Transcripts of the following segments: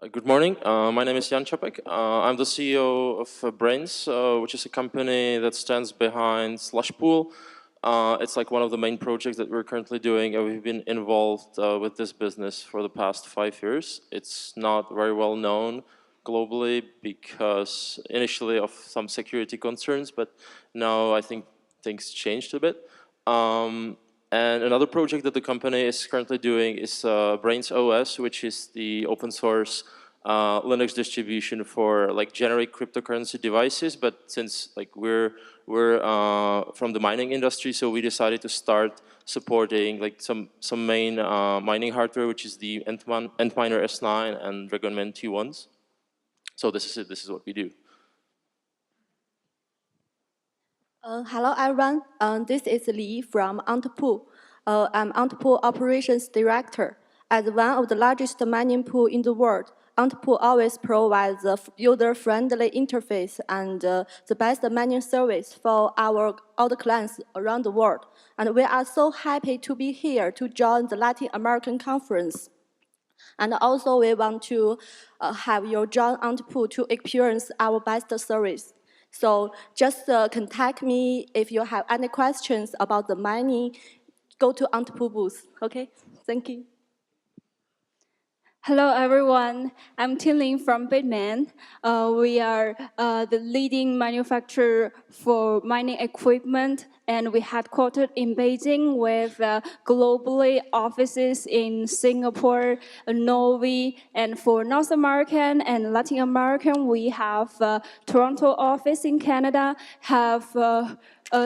Good morning. My name is Jan Čapek. I'm the CEO of Brains, which is a company that stands behind Slushpool. It's like one of the main projects that we're currently doing, and we've been involved with this business for the past 5 years. It's not very well known globally because initially of some security concerns, but now I think things changed a bit. And another project that the company is currently doing is Brains OS, which is the open source Linux distribution for like generic cryptocurrency devices. But since like we're from the mining industry, so we decided to start supporting like some main mining hardware, which is the Antminer S9 and Dragonman T1s. So this is it. This is what we do. Hello everyone, this is Li from Antpool. I'm Antpool Operations Director. As one of the largest mining pool in the world, Antpool always provides a user-friendly interface and the best mining service for all the clients around the world. And we are so happy to be here to join the Latin American conference. And also we want to have you join Antpool to experience our best service. So just contact me if you have any questions about the mining. Go to Antpool booth. Okay, thank you. Hello everyone, I'm Tinling from Bitman. We are the leading manufacturer for mining equipment, and we headquartered in Beijing with globally offices in Singapore, Norway, and for North American and Latin American, we have Toronto office in Canada, have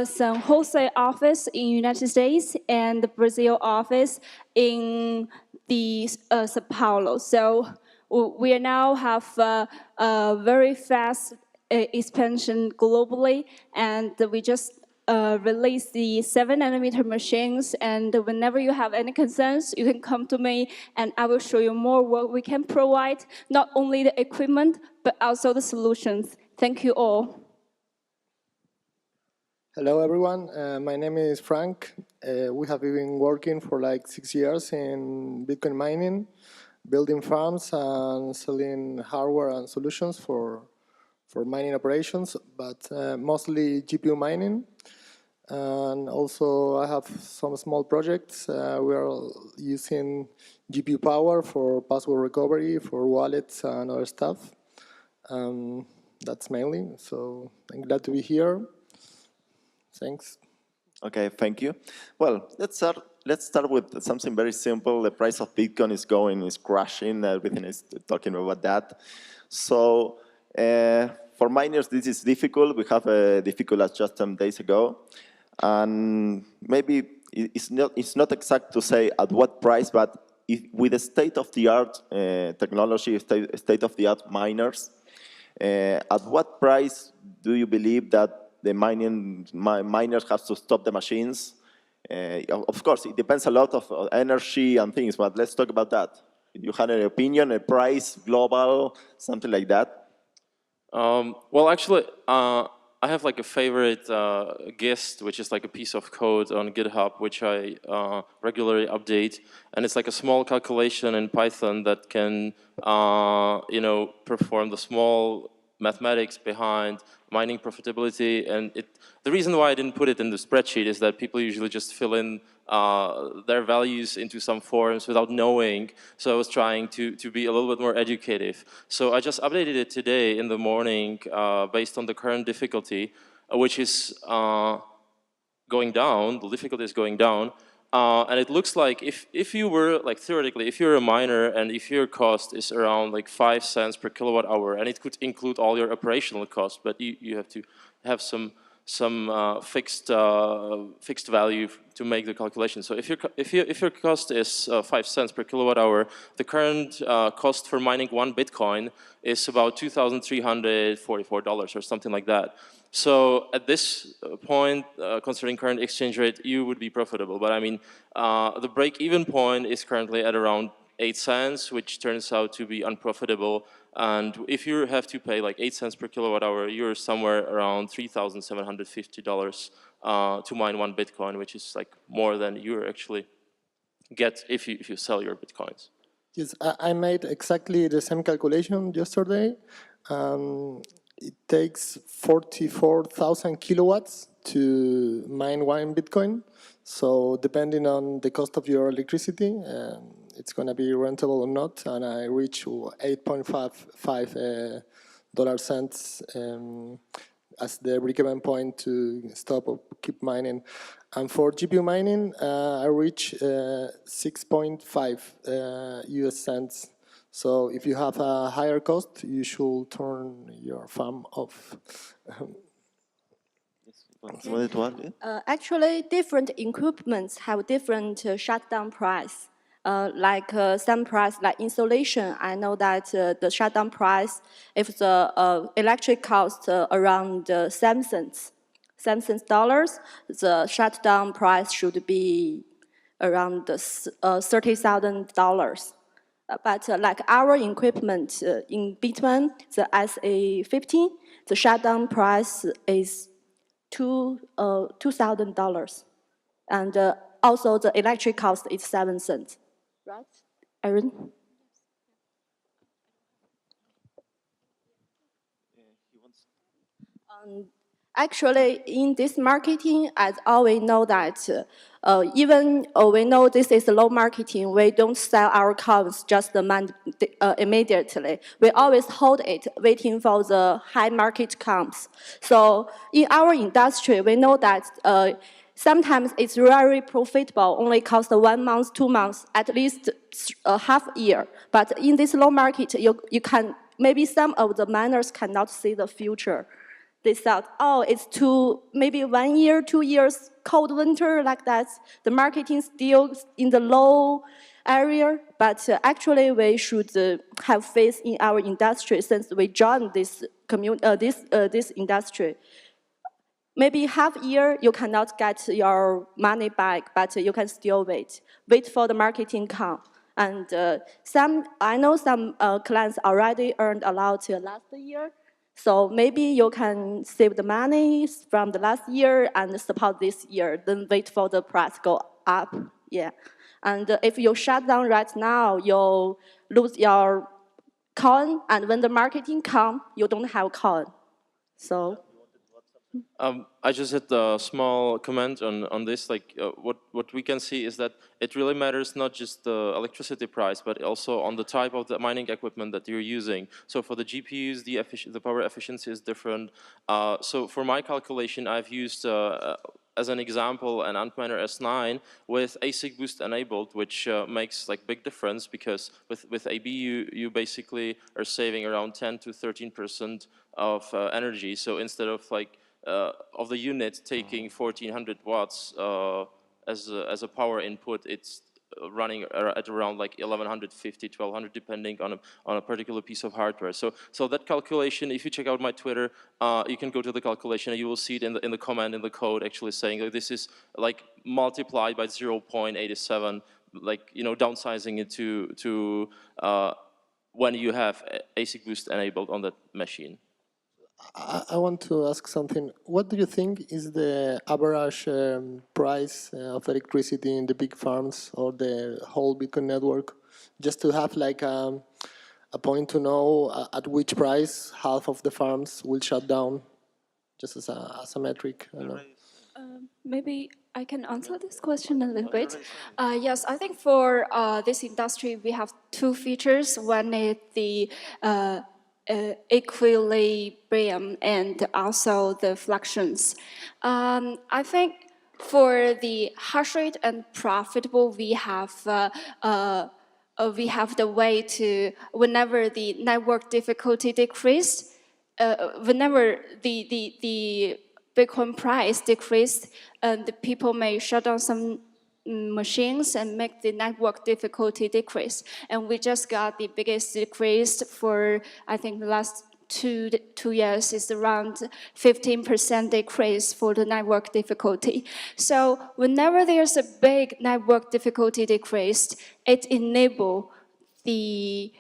some wholesale office in United States, and the Brazil office in the Sao Paulo. So we now have a very fast expansion globally, and we just released the 7nm machines, and whenever you have any concerns, you can come to me and I will show you more what we can provide, not only the equipment, but also the solutions. Thank you all. Hello everyone, my name is Frank. We have been working for like 6 years in Bitcoin mining, building farms and selling hardware and solutions for mining operations, but mostly GPU mining. And also I have some small projects. We are using GPU power for password recovery, for wallets and other stuff. That's mainly, so I'm glad to be here. Thanks. Okay, thank you. Well, let's start with something very simple. The price of Bitcoin is crashing. Everything is talking about that. So for miners, this is difficult. We have a difficult as just some days ago, and maybe it's not exact to say at what price, but with the state-of-the-art technology, state-of-the-art miners, at what price do you believe that the miners have to stop the machines? Of course, it depends a lot of energy and things, but let's talk about that. You have an opinion, a price, global, something like that? Well, actually, I have like a favorite gist, which is like a piece of code on GitHub, which I regularly update, and it's like a small calculation in Python that can, perform the small mathematics behind mining profitability. And the reason why I didn't put it in the spreadsheet is that people usually just fill in their values into some forms without knowing. So I was trying to be a little bit more educative. So I just updated it today in the morning based on the current difficulty, which is going down. The difficulty is going down. And it looks like if you were, like theoretically, if you're a miner and if your cost is around like 5 cents per kilowatt hour, and it could include all your operational costs, but you have to have some fixed value to make the calculation. So if your cost is 5 cents per kilowatt hour, the current cost for mining 1 Bitcoin is about $2,344 or something like that. So at this point, considering current exchange rate, you would be profitable. But I mean, the break-even point is currently at around 8 cents, which turns out to be unprofitable. And if you have to pay like 8 cents per kilowatt hour, you're somewhere around $3,750 to mine 1 Bitcoin, which is like more than you actually get if you sell your Bitcoins. Yes, I made exactly the same calculation yesterday. It takes 44,000 kilowatts to mine 1 Bitcoin. So depending on the cost of your electricity, it's going to be rentable or not. And I reach 8.55 dollar cents as the break-even point to stop or keep mining. And for GPU mining, I reach 6.5 US cents. So if you have a higher cost, you should turn your farm off. Actually, different equipments have different shutdown price. Some price, like insulation, I know that the shutdown price, if the electric costs around 7 cents dollars, the shutdown price should be around $30,000. But like our equipment in Bitcoin, the SA15, the shutdown price is $2,000, and also the electric cost is 7 cents. Right, Aaron? Actually, in this marketing, as always know that even we know this is low marketing, we don't sell our coins just immediately. We always hold it, waiting for the high market comes. So in our industry, we know that sometimes it's very profitable, only cost 1 month, 2 months, at least a half year. But in this low market, you can, maybe some of the miners cannot see the future. They thought, oh, it's maybe 1 year, 2 years, cold winter like that. The marketing still in the low area, but actually we should have faith in our industry since we joined this industry. Maybe half year you cannot get your money back, but you can still wait for the marketing come. And I know some clients already earned a lot last year. So maybe you can save the money from the last year and support this year, then wait for the price go up. Yeah. And if you shut down right now, you'll lose your coin, and when the marketing come, you don't have coin. So. I just had a small comment on this. Like what we can see is that it really matters not just the electricity price, but also on the type of the mining equipment that you're using. So for the GPUs, the power efficiency is different. So for my calculation, I've used as an example an Antminer S9 with ASIC Boost enabled, which makes like big difference because with AB you basically are saving around 10 to 13% of energy. So instead of like of the unit taking 1400 watts as a power input, it's running at around like 1150, 1200, depending on a particular piece of hardware. So that calculation, if you check out my Twitter, you can go to the calculation and you will see it in the comment in the code actually saying that this is like multiplied by 0.87, like downsizing it to when you have ASIC Boost enabled on that machine. I want to ask something. What do you think is the average price of electricity in the big farms or the whole Bitcoin network? Just to have like a point to know at which price half of the farms will shut down, just as a metric. I don't know. Maybe I can answer this question a little bit. Yes, I think for this industry, we have two features. One is the equilibrium and also the fluctuations. I think for the hash rate and profitable, we have the way to, whenever the network difficulty decreased, whenever the Bitcoin price decreased, the people may shut down some machines and make the network difficulty decrease. And we just got the biggest decrease for, I think, the last two years is around 15% decrease for the network difficulty. So whenever there's a big network difficulty decrease, it enables the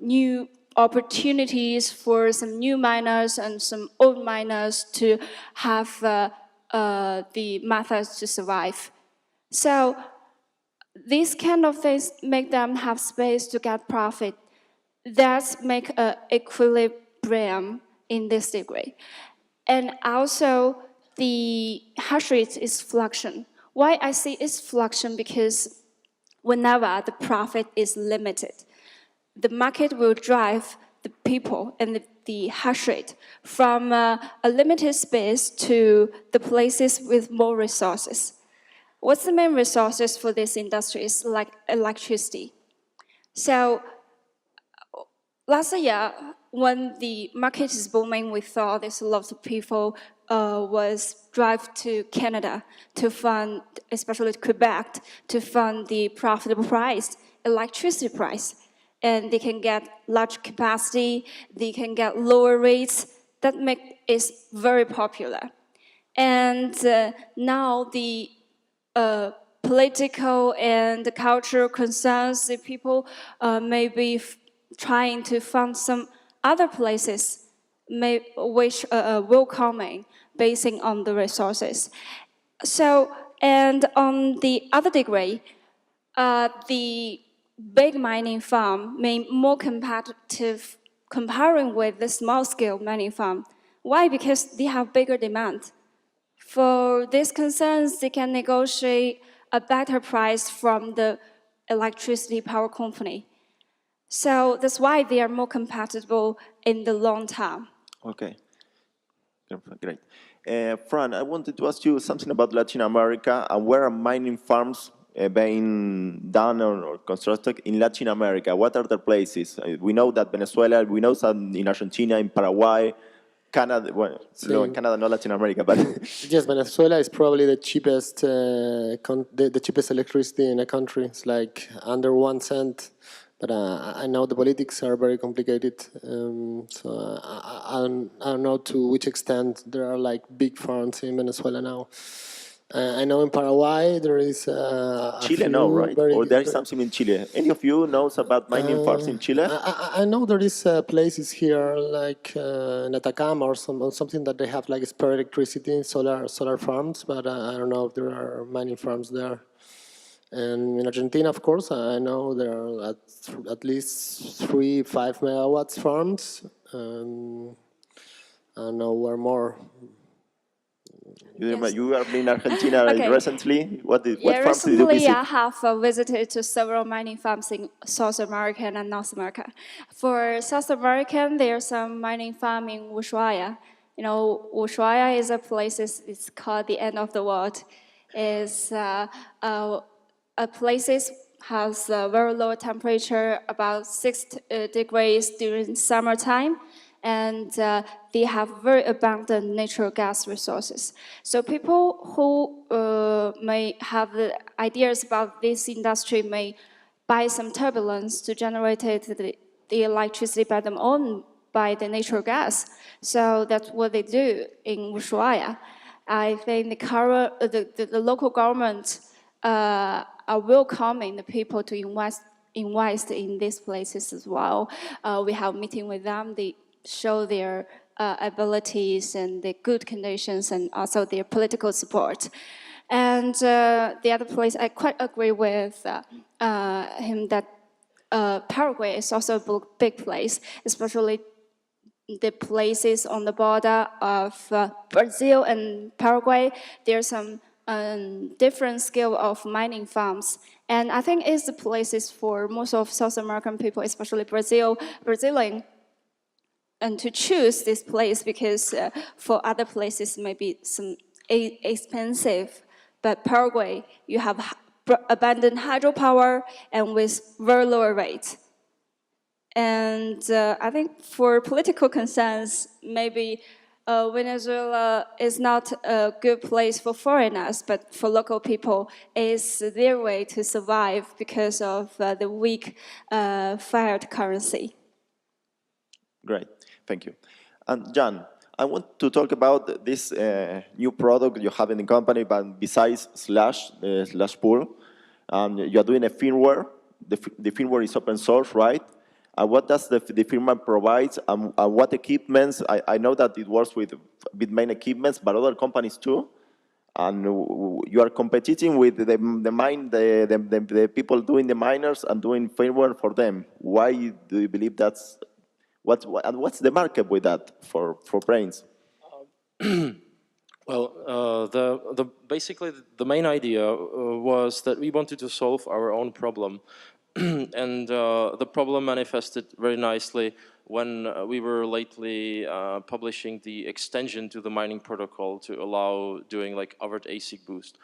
new opportunities for some new miners and some old miners to have the methods to survive. So these kind of things make them have space to get profit. That's make an equilibrium in this degree. And also, the hash rate is fluctuation. Why I say it's fluctuation? Because whenever the profit is limited, the market will drive the people and the hash rate from a limited space to the places with more resources. What's the main resources for this industry is like electricity. So last year, when the market is booming, we thought there's a lot of people was drive to Canada to fund, especially Quebec, to fund the profitable price, electricity price. And they can get large capacity, they can get lower rates. That make it very popular. And now the political and cultural concerns, the people may be trying to fund some other places which will coming basing on the resources. So, and on the other degree, the big mining farm may more competitive comparing with the small-scale mining farm. Why? Because they have bigger demand. For these concerns, they can negotiate a better price from the electricity power company. So that's why they are more compatible in the long term. Okay, great. Fran, I wanted to ask you something about Latin America and where are mining farms being done or constructed in Latin America? What are the places? We know that Venezuela, we know some in Argentina, in Paraguay, Canada, well, no, in Canada, not Latin America, but... Yes, Venezuela is probably the cheapest, the cheapest electricity in a country. It's like under 1 cent. But I know the politics are very complicated, so I don't know to which extent there are like big farms in Venezuela now. I know in Paraguay there is Chile, no, right? Or there is something in Chile. Any of you knows about mining farms in Chile? I know there is places here like in Atacama or something that they have like spare electricity, solar farms, but I don't know if there are mining farms there. And in Argentina, of course, I know there are at least 3-5 megawatts farms. I don't know where more. Yes. You have been in Argentina recently. What farms did you recently visit? I have visited to several mining farms in South America and North America. For South American, there's some mining farm in Ushuaia. You know, Ushuaia is a place, it's called the end of the world. It's a places has a very low temperature, about 6 degrees during summertime, and they have very abundant natural gas resources. So people who may have ideas about this industry may buy some turbulence to generate the electricity by them own by the natural gas. So that's what they do in Ushuaia. I think the local government are welcoming the people to invest in these places as well. We have meeting with them. They show their abilities and the good conditions and also their political support. And the other place, I quite agree with him that Paraguay is also a big place, especially the places on the border of Brazil and Paraguay. There's some different scale of mining farms. And I think it's the places for most of South American people, especially Brazilian, and to choose this place because for other places maybe some expensive. But Paraguay, you have abundant hydropower and with very lower rates. And I think for political concerns, maybe Venezuela is not a good place for foreigners, but for local people, it's their way to survive because of the weak fiat currency. Great, thank you. And Jan, I want to talk about this new product you have in the company, but besides Slash pool, you are doing a firmware. The firmware is open source, right? What does the firmware provide, and what equipments? I know that it works with main equipments, but other companies too. and you are competing with the people doing the miners and doing firmware for them. Why do you believe that's what's the market with that for brains? Well, basically the main idea was that we wanted to solve our own problem, and the problem manifested very nicely when we were lately publishing the extension to the mining protocol to allow doing like overt ASIC Boost.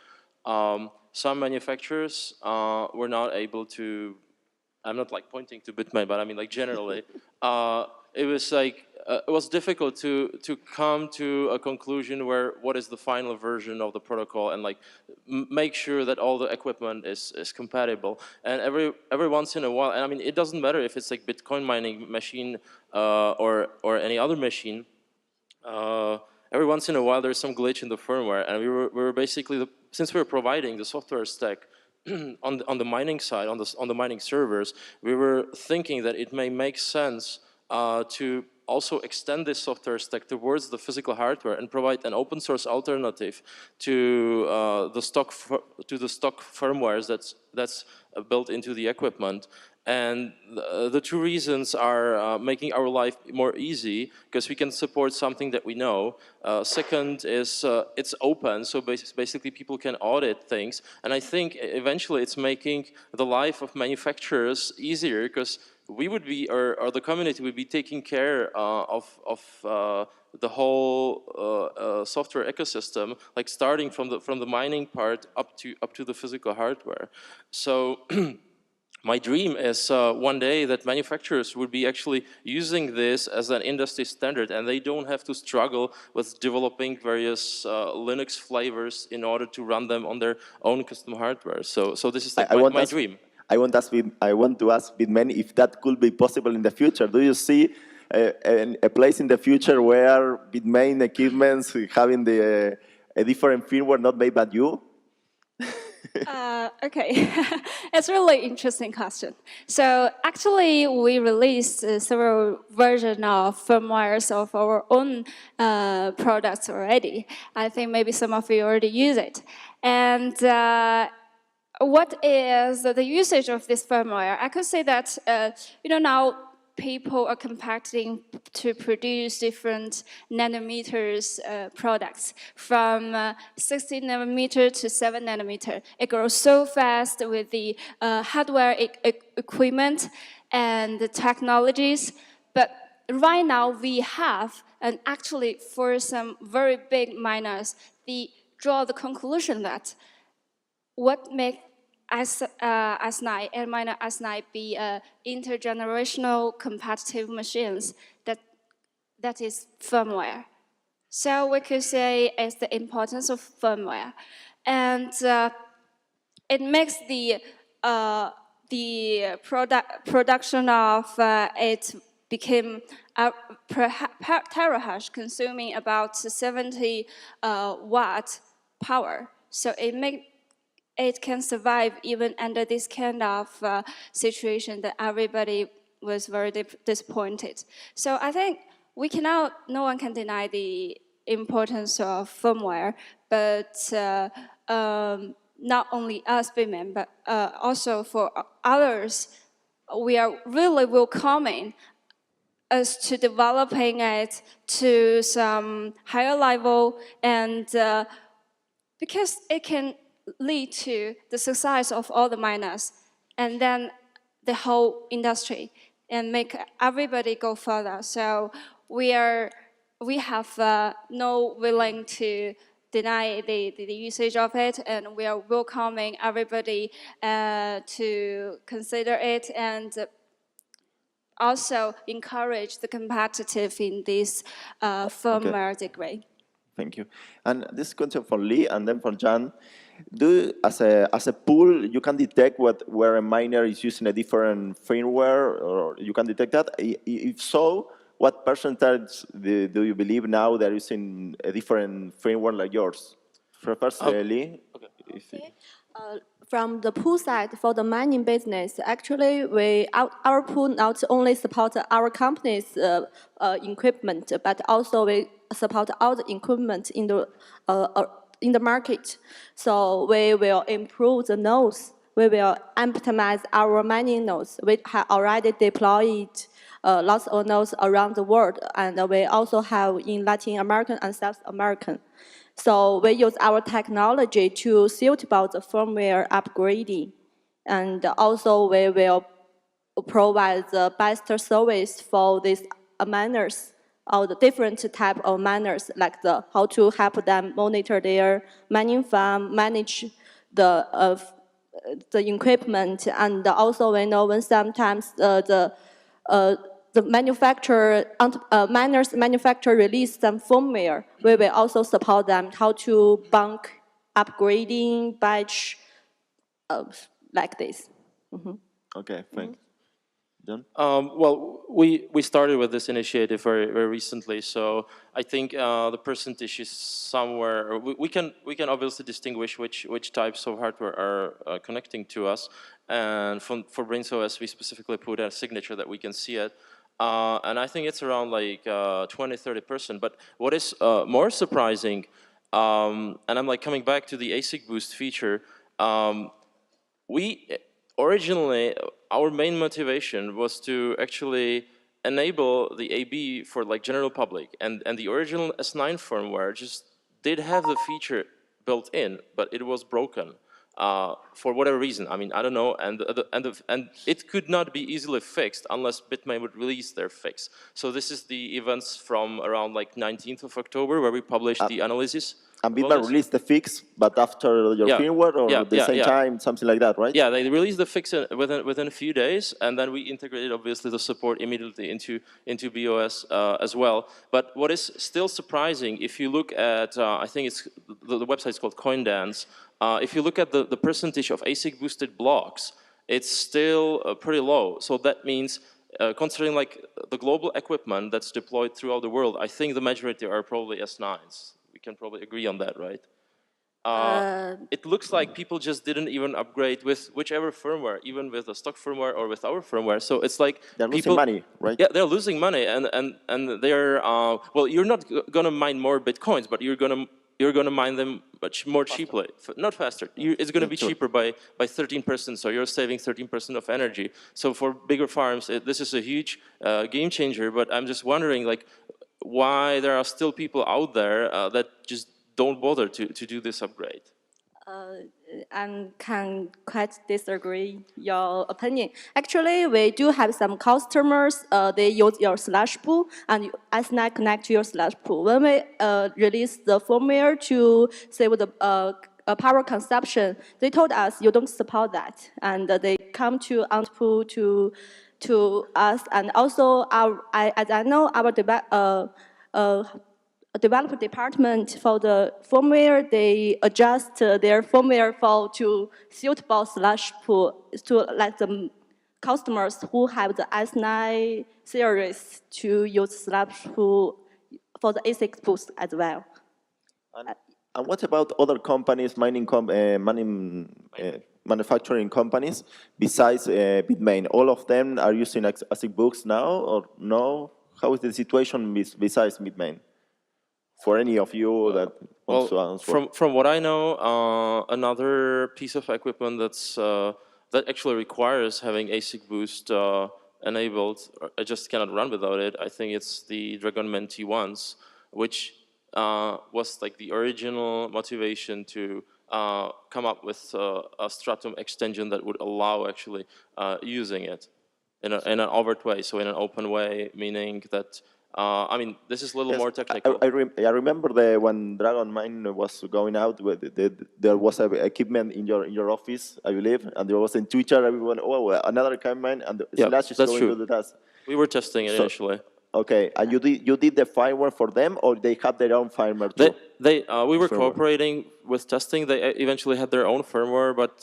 Some manufacturers were not able to. I'm not like pointing to Bitmain, but I mean like generally, it was like it was difficult to come to a conclusion where what is the final version of the protocol and like make sure that all the equipment is compatible. And every once in a while, and I mean it doesn't matter if it's like Bitcoin mining machine or any other machine. Every once in a while there's some glitch in the firmware, and we were basically since we were providing the software stack. on the mining side, on the mining servers, we were thinking that it may make sense to also extend this software stack towards the physical hardware and provide an open source alternative to the stock firmwares that's built into the equipment. And the two reasons are making our life more easy because we can support something that we know. Second is it's open, so basically people can audit things. And I think eventually it's making the life of manufacturers easier because we would be, or the community would be taking care of the whole software ecosystem, like starting from the mining part up to the physical hardware. So. My dream is one day that manufacturers would be actually using this as an industry standard, and they don't have to struggle with developing various Linux flavors in order to run them on their own custom hardware. So this is like my dream. I want to ask Bitmain if that could be possible in the future. Do you see a place in the future where Bitmain equipments having a different firmware not made by you? Okay, it's a really interesting question. So actually, we released several versions of firmwares of our own products already. I think maybe some of you already use it. And what is the usage of this firmware? I could say that now people are compacting to produce different nanometers products from 16 nanometer to 7 nanometer. It grows so fast with the hardware equipment and the technologies. But right now we have, and actually for some very big miners, they draw the conclusion that what makes S9 and miner S9 be intergenerational competitive machines, that is firmware. So we could say it's the importance of firmware, and it makes the production of it became per terahash consuming about 70 watt power. So it can survive even under this kind of situation that everybody was very disappointed. So I think no one can deny the importance of firmware, but not only us Bitmain, but also for others, we are really welcoming us to developing it to some higher level, and because it can lead to the success of all the miners and then the whole industry and make everybody go further. So we have no willing to deny the usage of it, and we are welcoming everybody to consider it and also encourage the competitive in this firmware degree. Thank you. And this question for Lee and then for Jan. As a pool, you can detect where a miner is using a different firmware, or you can detect that? If so, what percentage do you believe now they're using a different firmware like yours? First, Lee. Okay. From the pool side, for the mining business, actually, our pool not only support our company's equipment, but also we support all the equipment in the in the market. So we will improve the nodes. We will optimize our mining nodes. We have already deployed lots of nodes around the world, and we also have in Latin American and South American. So we use our technology to suitable the firmware upgrading, and also we will provide the best service for these miners, or the different type of miners, like how to help them monitor their mining farm, manage the equipment, and also we know when sometimes the miners manufacturer release some firmware, we will also support them how to bank upgrading batch like this. Okay, thanks. John? Well, we started with this initiative very, very recently, so I think the percentage is somewhere. We can obviously distinguish which types of hardware are connecting to us, and for BrainsOS we specifically put a signature that we can see it, and I think it's around like 20–30%. But what is more surprising, and I'm like coming back to the ASIC Boost feature. Originally, our main motivation was to actually enable the AB for like general public, and the original S9 firmware just did have the feature built in, but it was broken for whatever reason. I mean, I don't know, and it could not be easily fixed unless Bitmain would release their fix. So this is the events from around like 19th of October where we published the analysis. And Bitmain released the fix, but after your firmware or at the same time, something like that, right? Yeah, they released the fix within a few days, and then we integrated obviously the support immediately into BOS as well. But what is still surprising, if you look at, I think it's the website is called CoinDance. If you look at the percentage of ASIC boosted blocks, it's still pretty low. So that means, considering like the global equipment that's deployed throughout the world, I think the majority are probably S9s. We can probably agree on that, right? It looks like people just didn't even upgrade with whichever firmware, even with the stock firmware or with our firmware. So it's like they're losing money, right? Yeah, they're losing money, and they're well, you're not gonna mine more Bitcoins, but you're gonna mine them much more cheaply, not faster. It's gonna be cheaper by 13%. So you're saving 13% of energy. So for bigger farms, this is a huge game changer. But I'm just wondering, like, why there are still people out there that just don't bother to do this upgrade. I can quite disagree your opinion. Actually, we do have some customers, they use your slash pool and ASIC connect to your slash pool. When we release the firmware to save the power consumption, they told us you don't support that, and they come to Antpool to us, and also as I know, our developer department for the firmware, they adjust their firmware to suitable slash pool to let the customers who have the S9 series to use slash pool for the ASIC Boost as well. And what about other companies, manufacturing companies, besides Bitmain? All of them are using ASIC Boost now, or no? How is the situation besides Bitmain? For any of you that wants to answer. From what I know, another piece of equipment that actually requires having ASIC Boost enabled, I just cannot run without it. I think it's the Dragonman T1s, which was like the original motivation to come up with a Stratum extension that would allow actually using it in an overt way, so in an open way, meaning that I mean, this is a little more technical. I remember when Dragon Mine was going out, there was equipment in your office, I believe, and there was in Twitter, everyone, oh, another Mine, and the Slash is going to do that. We were testing it initially. Okay, and you did the firmware for them, or they have their own firmware too? We were cooperating with testing. They eventually had their own firmware, but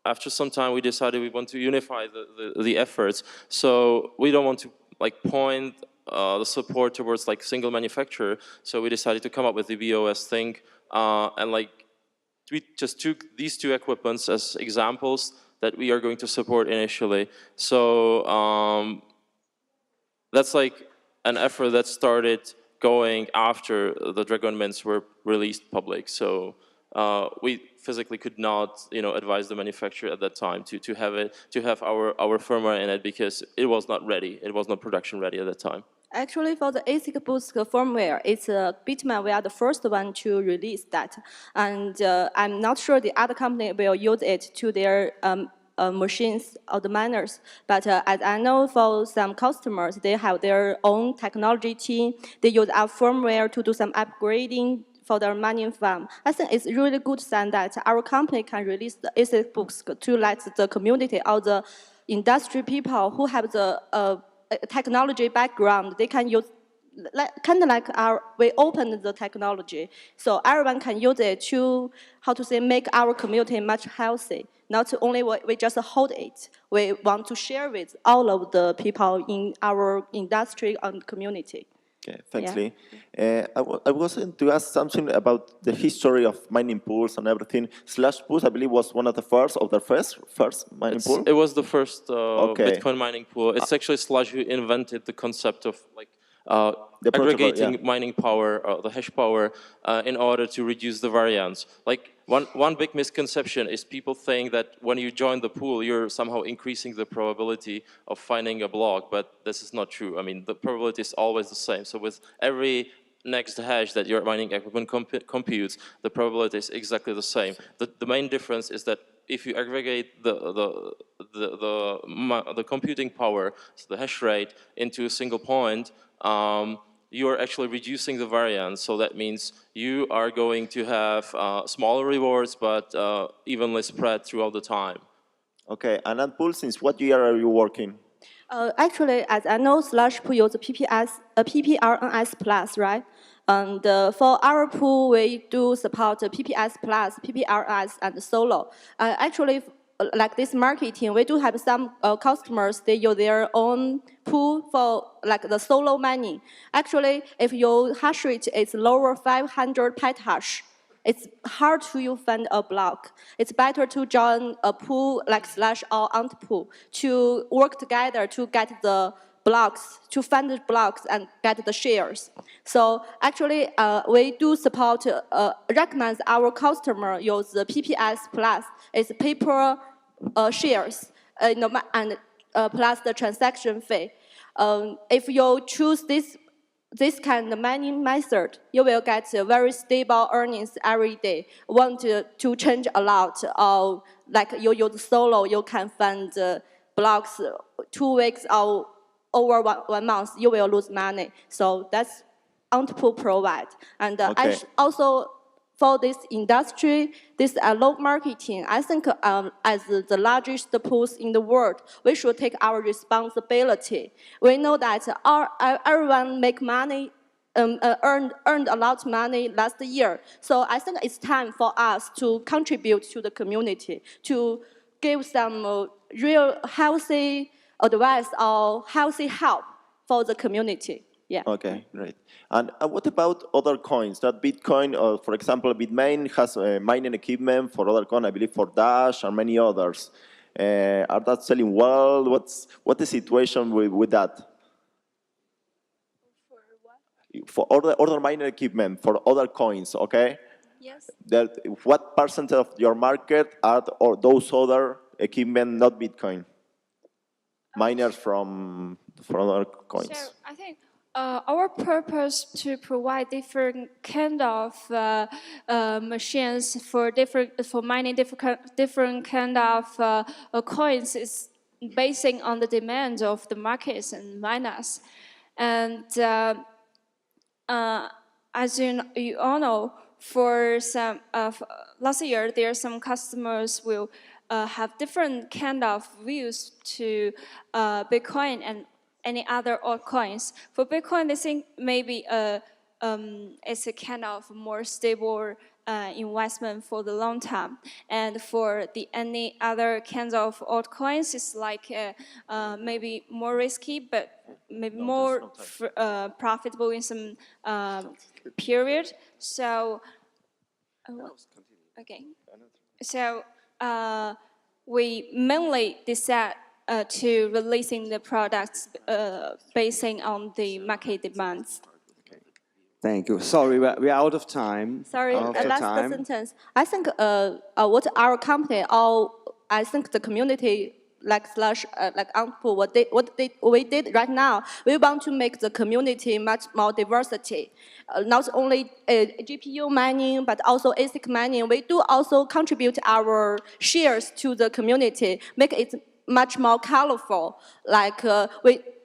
after some time, we decided we want to unify the efforts. So we don't want to like point the support towards like single manufacturer, so we decided to come up with the BOS thing, and like we just took these two equipments as examples that we are going to support initially. So that's like an effort that started going after the Dragon mints were released public. So we physically could not, advise the manufacturer at that time to have our firmware in it because it was not ready. It was not production ready at that time. Actually, for the ASIC Boost firmware, it's Bitmain. We are the first one to release that, and I'm not sure the other company will use it to their machines or the miners. But as I know, for some customers, they have their own technology team. They use our firmware to do some upgrading for their mining farm. I think it's really good sign that our company can release the ASIC Boost to let the community or the industry people who have the technology background, they can use, kind of like we opened the technology, so everyone can use it to, make our community much healthy. Not only we just hold it, we want to share with all of the people in our industry and community. Okay, thanks, Lee. I was going to ask something about the history of mining pools and everything. Slash-Boost, I believe, was one of the first mining pool? It was the first Bitcoin mining pool. It's actually Slash who invented the concept of aggregating mining power, the hash power, in order to reduce the variance. Like one big misconception is people think that when you join the pool, you're somehow increasing the probability of finding a block, but this is not true. I mean, the probability is always the same. So with every next hash that your mining equipment computes, the probability is exactly the same. The main difference is that if you aggregate the computing power, so the hash rate, into a single point, you are actually reducing the variance. So that means you are going to have smaller rewards, but evenly spread throughout the time. Okay, and at Pool, since what year are you working? Actually, as I know, Slash pool uses PPRNS Plus, right? And for our pool, we do support PPS Plus, PPRNS, and Solo. Actually, like this marketing, we do have some customers, they use their own pool for like the solo mining. Actually, if your hash rate is lower 500 petahash, it's hard to find a block. It's better to join a pool like Slash or Ant pool to work together to get the blocks, to find the blocks and get the shares. So actually, we do support, recognize our customer use the PPS Plus. It's paper shares and plus the transaction fee. If you choose this kind of mining method, you will get very stable earnings every day. Want to change a lot, or like you use Solo, you can find blocks 2 weeks or over one month, you will lose money. So that's Antpool provide. And also for this industry, this low marketing, I think as the largest pools in the world, we should take our responsibility. We know that everyone make money, earned a lot of money last year. So I think it's time for us to contribute to the community, to give some real healthy advice or healthy help for the community. Yeah. Okay, great. And what about other coins? That Bitcoin, or for example, Bitmain has mining equipment for other coins, I believe for Dash and many others. Are that selling well? What's the situation with that? For what? For other mining equipment, for other coins, okay? Yes. What percent of your market are those other equipment, not Bitcoin? Miners from other coins. So I think our purpose to provide different kind of machines for mining different kind of coins is basing on the demand of the markets and miners. And as you all know, for some last year, there are some customers will have different kind of views to Bitcoin and any other altcoins. For Bitcoin, they think maybe it's a kind of more stable investment for the long term. And for any other kinds of altcoins, it's like maybe more risky, but maybe more profitable in some period. So, okay. So we mainly decide to releasing the products basing on the market demands. Thank you. Sorry, we're out of time. Sorry, Out of last time. sentence. I think what our company, I think the community, like Antpo, we did right now, we want to make the community much more diversity. Not only GPU mining, but also ASIC mining. We do also contribute our shares to the community, make it much more colorful. Like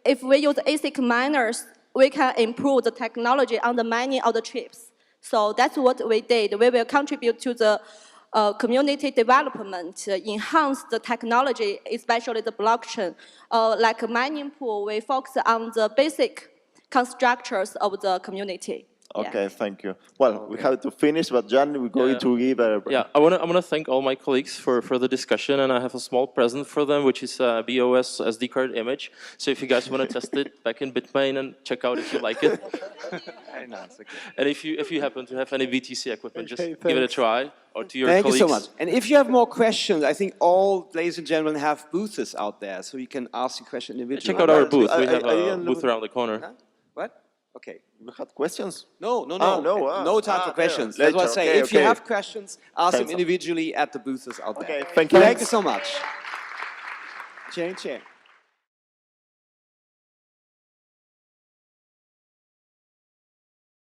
if we use ASIC miners, we can improve the technology on the mining of the chips. So that's what we did. We will contribute to the community development, enhance the technology, especially the blockchain. Like a mining pool, we focus on the basic constructures of the community. Okay, thank you. Well, we have to finish, but Jan, we're going to give a... Yeah, I want to thank all my colleagues for the discussion, and I have a small present for them, which is a BOS SD card image. So if you guys want to test it back in Bitmain and check out if you like it. Very nice. Okay. And if you happen to have any BTC equipment, just give it a try, or to your Thank colleagues. you so much. And if you have more questions, I think all ladies and gentlemen have booths out there, so you can ask your question individually. Check out our booth. We have a booth around the corner. Huh? What? Okay. You had questions? No. No time for questions. Later. That's what I say. Okay, if you okay. have questions, ask them Thanks. individually at the booths out there. Okay, thank you. Thank you so much. Chair.